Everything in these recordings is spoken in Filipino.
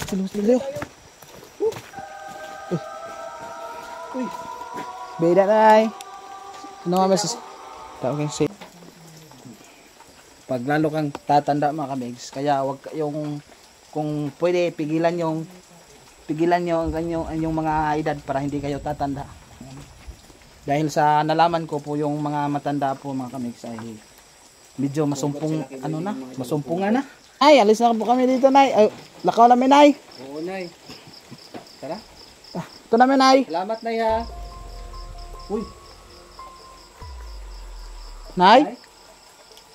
Tuloy. Uy. Beda nay. Ano nga masis? Tawagin si. Pag lalo kang tatanda mga kamigs, kaya wag yung kung pwede pigilan nyo ang inyong mga edad para hindi kayo tatanda. Dahil sa nalaman ko po yung mga matanda po mga kamigs ay medyo masumpong masumpungan na. Ay, alis na po kami dito, Nay. Ay, lakaw namin, Nay. Oo, Nay. Tara. Ito namin, Nay. Salamat, Nay, ha. Uy. Nay?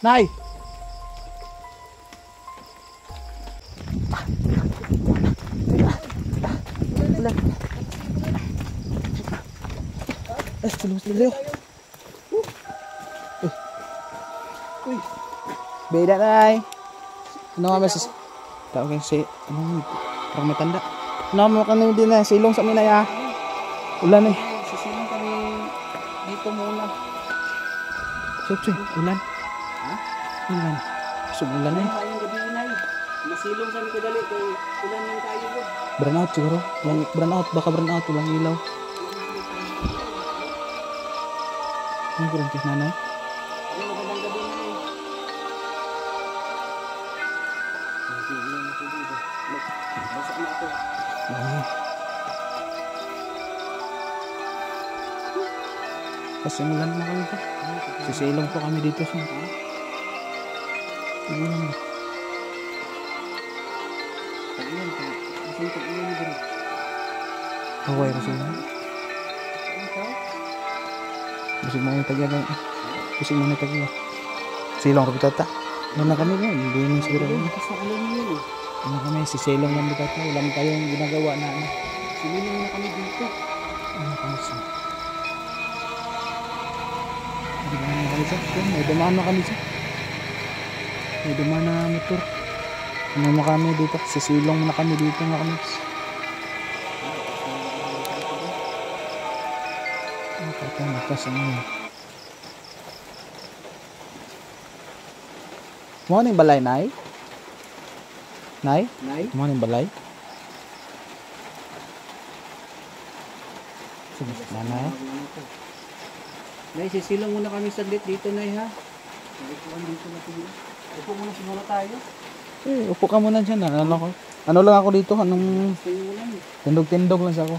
Nay? Tuloy. Uy. Beda, Nay. Ano nga masis? Tawagin si, parang matanda. Ano mo kanina din na, silong sa minay ah. Ulan eh. Sisilong kami dito muna. Soche, ulan. Ha? Ulan. Ulan eh. Ayong gabi, Nay. Masilong kami kadali kay ulan yung tayo po. Burnout siguro. Burnout, baka burnout, ulang ilaw. Ano ko rin kis nanay? Ay, magandang gabi, Nay. Basa na ako. Kasi ulan na kami pa. Sisilong po kami dito sa. Ulan na. Pag-ilan ka. Kasi pag-ilan na gano'n. Away kasi na. Busig mo yung tagya na. Busig mo yung tagya. Silong ko bitata. Ano na kami yun? Hindi naman siguro kami. Kasi alam niyo yun eh. Ano kami? Sisilong lang bitata. Wala mo tayong ginagawa na ano. Sinilong na kami dito. Ano kami sa? May dumaan na kami sa. May dumaan na motor. Ano mo kami dito? Sisilong na kami dito mga kami. Ito nakas ano. Mo ning balay nay? Nay? Nay? Mo ning balay? Sige, nanay. Nay, sisilong muna kami saglit dito, Nay, ha? Upuan dito na siguro. Upo muna siguro tayo. Eh, upo ka muna dyan. Ano lang ako dito? Anong Gusto nyo lang eh. tindog-tindog lang sa ako.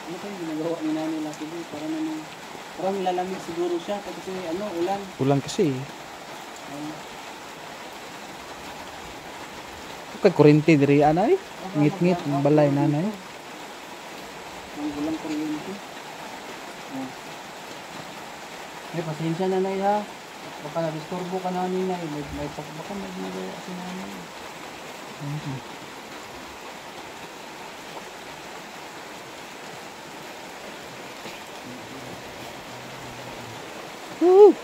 Ano kayo ginagawa ni Nanay Lucky Boy? Para naman, parang lalamig siguro siya. Kasi ano, ulan. Ulan kasi eh. Kay kurente diri anay. Ngit-ngit ang balay nanay. Ang ulang kuryente. Ay, pasensya na, Nay, ha? Baka na-disturbo ka na ni Nay. Baka may ginagawa si Nanay.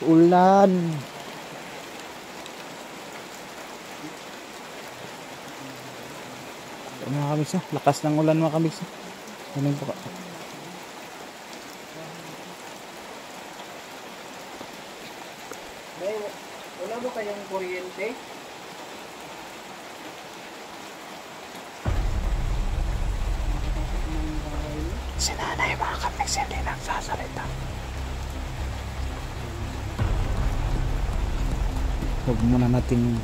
Ulan. Mga kamisa, lakas ng ulan mga kamisa. Ano po ka? Nay, wala mo kayong kuryente? Si nanay mga kamisa hindi nagsasalita. Huwag muna natin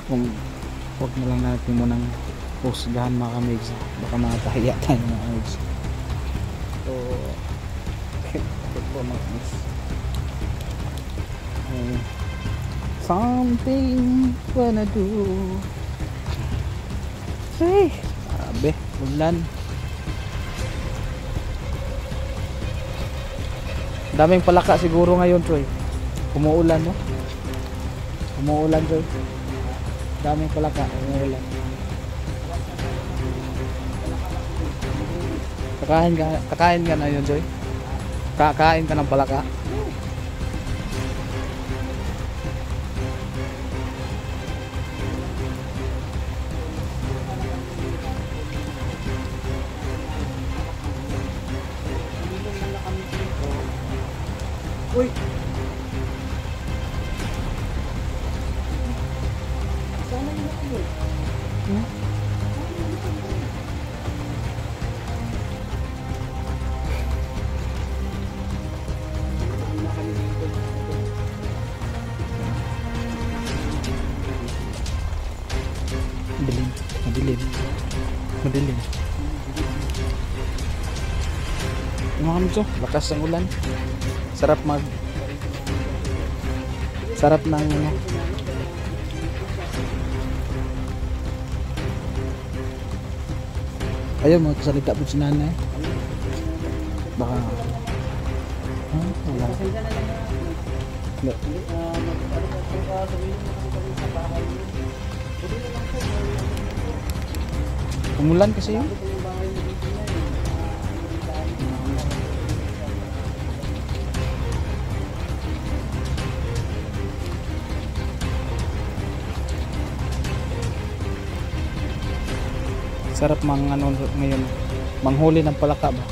huwag na lang natin munang husgahan mga kamigs. Baka makapahiya tayo mga kamigs. So ito po mga kamigs. Something wanna do. Hey, sabi, ulan. Daming palaka siguro ngayon, Troy. Umuulan, no? Umuulan, Troy. Daming palaka, umuulan. Kakain ka na yun, Joy? Kakain ka ng palaka? Uy! Yung mga kamigso, lakas ng ulan. Sarap ng ano. Ayun, mga kasalita po si nanay. Baka wala. Hindi. Umulan kasi yun. Sarap ano ngayon, manghuli ng palaka ba?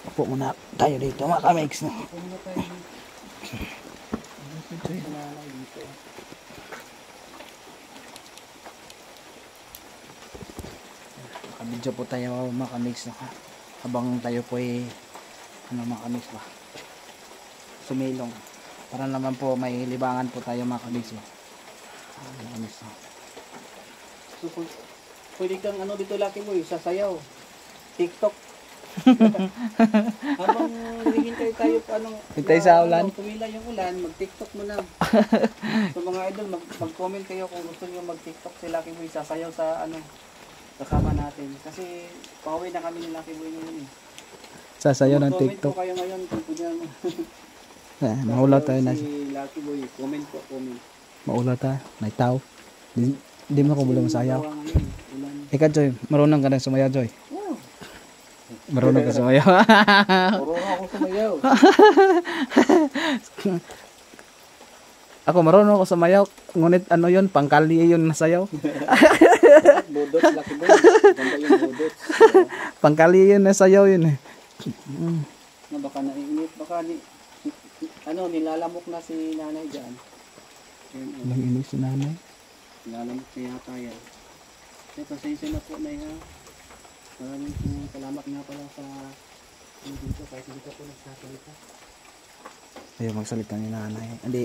Upo muna tayo dito mga kamigs. Nakabidyo po tayo mga kamigs habang tayo po ay mga kamigs ba? Sumilong para naman po may libangan po tayo mga kamigs ba? So, pwede kang dito Lucky Boy, sasayaw. TikTok. Habang hinihintay tayo hintay sa ulan. Tumila yung ulan, mag-TikTok mo na. So mga idol, mag-comment kayo kung gusto niyo mag-TikTok si Lucky Boy, sasayaw sa kasama natin. Kasi pauwi na kami ni Lucky Boy ngayon. Sasayaw ng TikTok. Comment po kayo ngayon kung pwede maulaw tayo na. Si Lucky Boy, comment po, comment. Maulaw tayo, naitaw. Di mo ako mula masayaw. Ulan. Ikaw Joy, marunong ka na sumayaw Joy? Oh. Marunong ka sumayaw. Marunong ako sumayaw. Ako marunong ako sumayaw. Ngunit ano yun, pangkali yun nasayaw. Budots, Lucky Boy. Ganda yung budots. Pangkali yun nasayaw yun eh. Na baka naiinit, baka nilalamok na si nanay dyan. Walang inis si nanay. Nilalamok na yata yan. Kaya pasensya na po na ha. Maraming salamat nga pala sa dito kahit hindi ka po nagsasalita. Ayaw magsalita ni nanay. Hindi,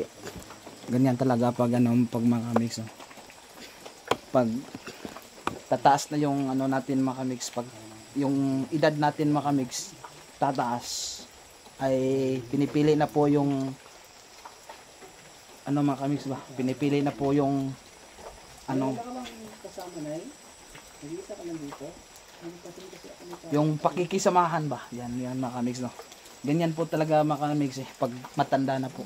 ganyan talaga pag pag mga mix. Pag tataas na yung natin mga mix, pag yung edad natin mga mix tataas, ay pinipili na po yung mga mix ba? Pinipili na po yung kasama na eh. Nagkita ka lang dito. yung pakikisamahan ba? Yan mga mix no. Ganyan po talaga mga mix pag matanda na po.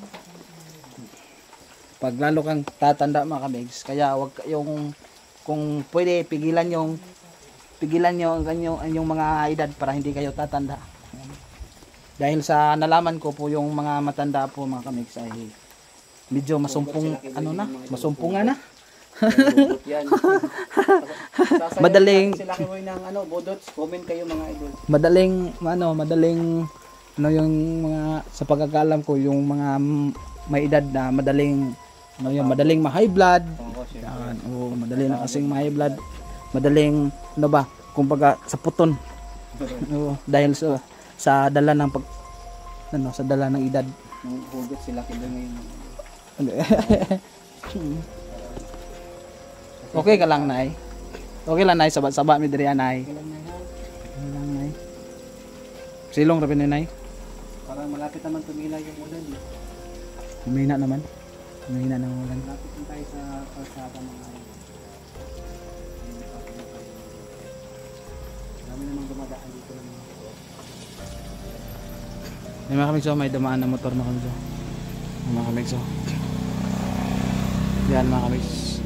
Pag lalo kang tatanda mga mix, kaya wag yung kung pwede pigilan nyo yung mga edad para hindi kayo tatanda. Dahil sa nalaman ko po yung mga matanda po mga kamix ay medyo masumpong masumpungan na. Yan. Madaling sila kayo ng budots, comment kayo mga idol. Madaling yung mga sa pagkakalam ko yung mga may edad na madaling madaling ma-high blood. Yan, madali na kasing ma-high blood. Madaling kumbaga sa puton. Dahil sa dala ng sa dala ng edad. Yung hugot sila kaya ngayon. Okay ka lang, Nay. Okay lang, Nay. Saba mi diri Nay. Okay lang, Nay. Silong ra ni Nay. Parang malapit naman tumila yung ulan. Humina naman. Humina naman ulan. Malapit na tayo sa kalsada mga idol. Dami namang dumadaan dito ng mga May mga kamigso, may dumaan na motor mga kamigso. Mga kamigso. Yan mga kamigso.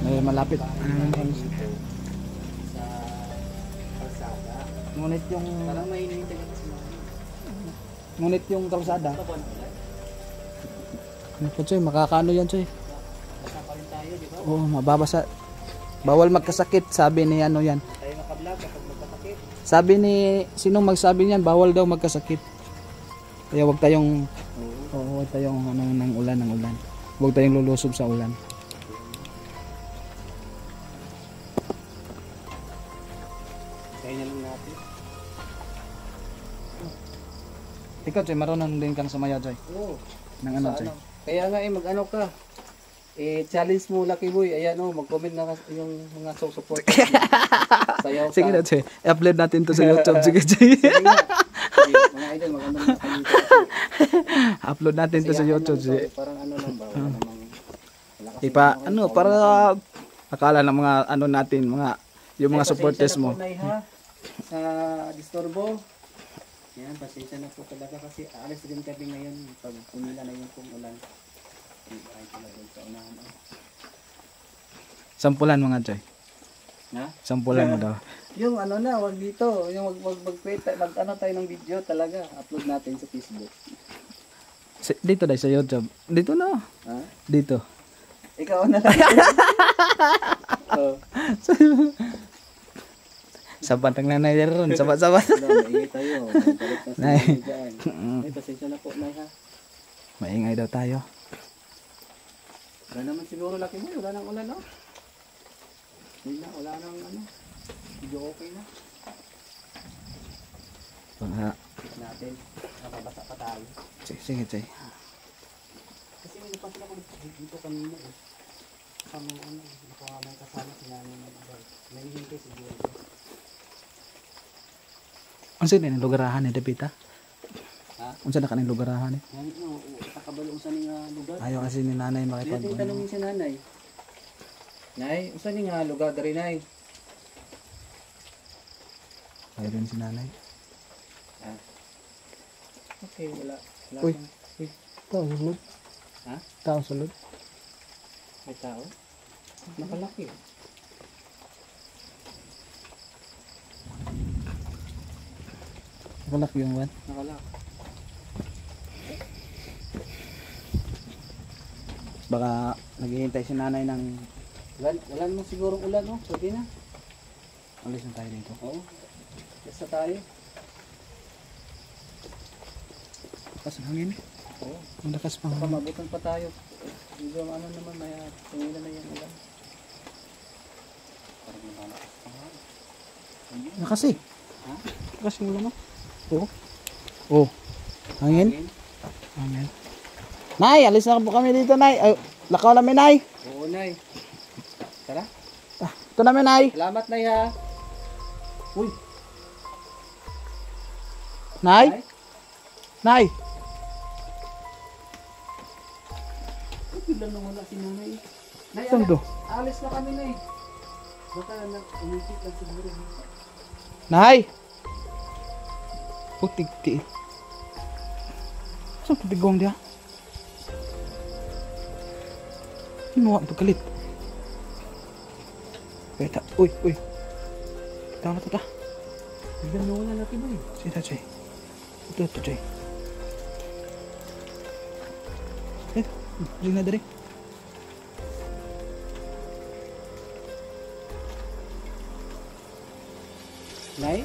Ay, malapit. sa kalsada. Ngunit yung Parang may hinihintay kasi ngunit yung kalsada. Ano po Choy, makakaano yan Choy? basta pa rin tayo, di ba? Oo, mababasa. Bawal magkasakit, sabi ni yan. Tayo makablog kapag magkasakit. Sabi ni, sinong magsabi niyan, bawal daw magkasakit. Kaya wag tayong wag tayong ng ulan. Wag tayong lulusob sa ulan. Kaya na lang natin. Ikaw Choy, marunong din kang sumayaw Choy. Oo. Nang ano Sa Choy? Kaya nga mag-ano ka. challenge mo Lucky Boy. Ayan oh, mag-comment na yung mga support. Sayaw ka. Sige na, Choy. I-upload natin to sa YouTube. Sige, Choy. Sige nga. Sige, mga idol, maganda na kayo dito. Upload natin to sa YouTube. Sige, parang ano lang ba? Wala namang... wala kasi Ipa, namang- ano, para akala ng mga ano natin, mga yung mga Ay, supporters pasensya na mo. po, Nay, ha? Sa disturbo. Yan, pasensya na po talaga kasi alis din kami ngayon pag pumila na yung ulan. Ay, pala doon sa unahan. Oh. Sampulan mga Choy. Na? Sampulan mo daw. Yung ano na, wag dito. Yung mag ano tayo ng video talaga. Upload natin sa Facebook. Dito dahil sa YouTube. Dito na. Ha? Dito. Ikaw na lang. Oh. Sabat ang nanay ron. Sabat-sabat. Maingay tayo. Magbalik na sa Nay. mga dyan. Ay, pasensya na po, Nay, ha? Maingay daw tayo. Wala naman siguro Lucky Boy. Wala nang ulan, no? Hindi na, wala nang ano. Video okay na. Mga, Natin. Nakabasa pa tayo. sige, Choy. Kasi may napansin ako dito kanina eh. Kami ano, may kasama si nanay ng abay. Nahihintay siguro. Unsa din ang lugarahan ni Dapita? Ha? Unsa na kaning lugarahan ni? Yan, no, takabalo sa ning lugar. Ayaw kasi ni nanay Dito makipag. yung tanongin si nanay. Nay, usa ni nga lugar dari nay? Ayaw din si nanay. Ha? Okay, wala. Wala Uy. kang- Tao sulod. Ha? Tao sulod. May tao? Nakalaki. Nakalak yung wan. Nakalaki. Baka naghihintay si nanay ng Wala naman sigurong ulan, no? Pwede na. alis na tayo dito. Oo. Basta tayo. Lakas ng hangin. Oo. Ang lakas pang Baka mabutan pa tayo. Medyo ano naman, may tumila na yung ulan. Parang lumalakas pa nga. lakas eh. Ha? Lakas yung ulan no? Oo. Oh. Hangin? Hangin? Hangin. Nay, alis na po kami dito, Nay. Ay, lakaw namin, Nay. Oo, Nay. Tara. Ah, ito namin, Nay. Salamat, Nay, ha. Uy. Nay? Nay? Ba't biglang nawala si Nanay? Nay, Saan to? alis na kami, Nay. Baka umisip lang siguro. Nay? Putik-tik. Saan patigong dia? Sino ang pagkalit? Peta. Uy, uy. Tawa na ito ta. Biglang nawala natin, Nay. Sita, Chay. Ito, Chay. Eh, balik na dari. Nay?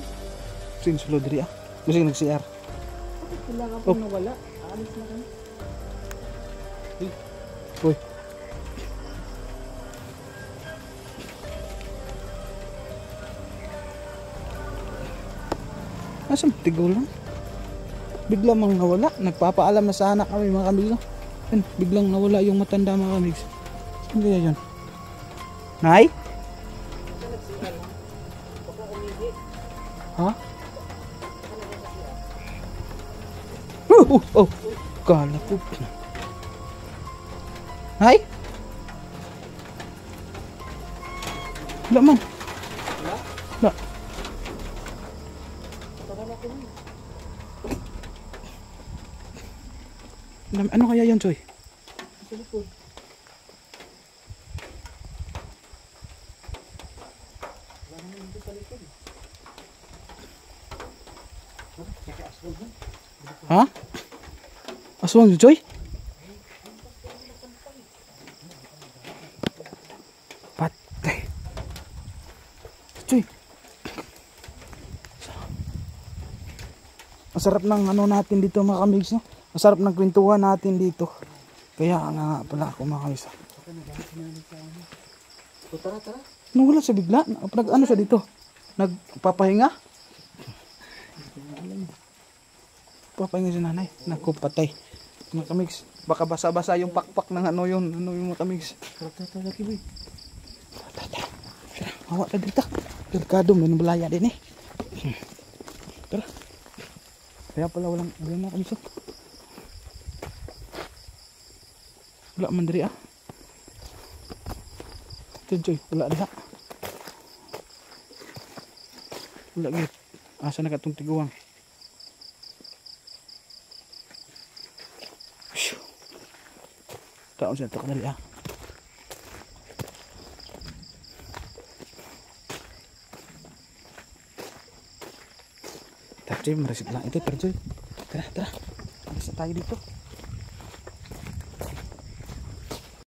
Sino sulod dari ah? Masing nag-CR. Bakit wala ka Oh. pong nawala? Alis na kami. Uy. Asa tigaw lang? Biglang mang nawala. Nagpapaalam na sana kami mga kamigs. Yan, biglang nawala yung matanda mga kamigs. Saan kaya yun? Nay? Ha? Oh! Kala ko. Nay? Wala man. Wala? Ano kaya yan, Choy? Sa likod. Wala naman dito sa likod. Kaya aswang ha? Ha? Aswang yun, Choy? Patay. Choy. Masarap ng ano natin dito mga kamigs, no? Masarap ng kwentuhan natin dito. Kaya nga pala ako mga kamigs. So tara, tara. Nawala sa bigla. Ano siya dito? Nagpapahinga? Papahinga si nanay. Naku, patay. Mga kamigs. Baka basa-basa yung pakpak ng ano yung mga kamigs. Tara, laki boy. Tara, hawa tayo dito. Delikado, may balaya din eh. Tara. Kaya pala walang na kamigs. Wala man diri ah. Joy, wala diha. Wala gid. Asa na katong tiguang? Taon siya ito kadali ah. Tapi merasik lang ito, Terjoy. Tara. Alis na tayo dito.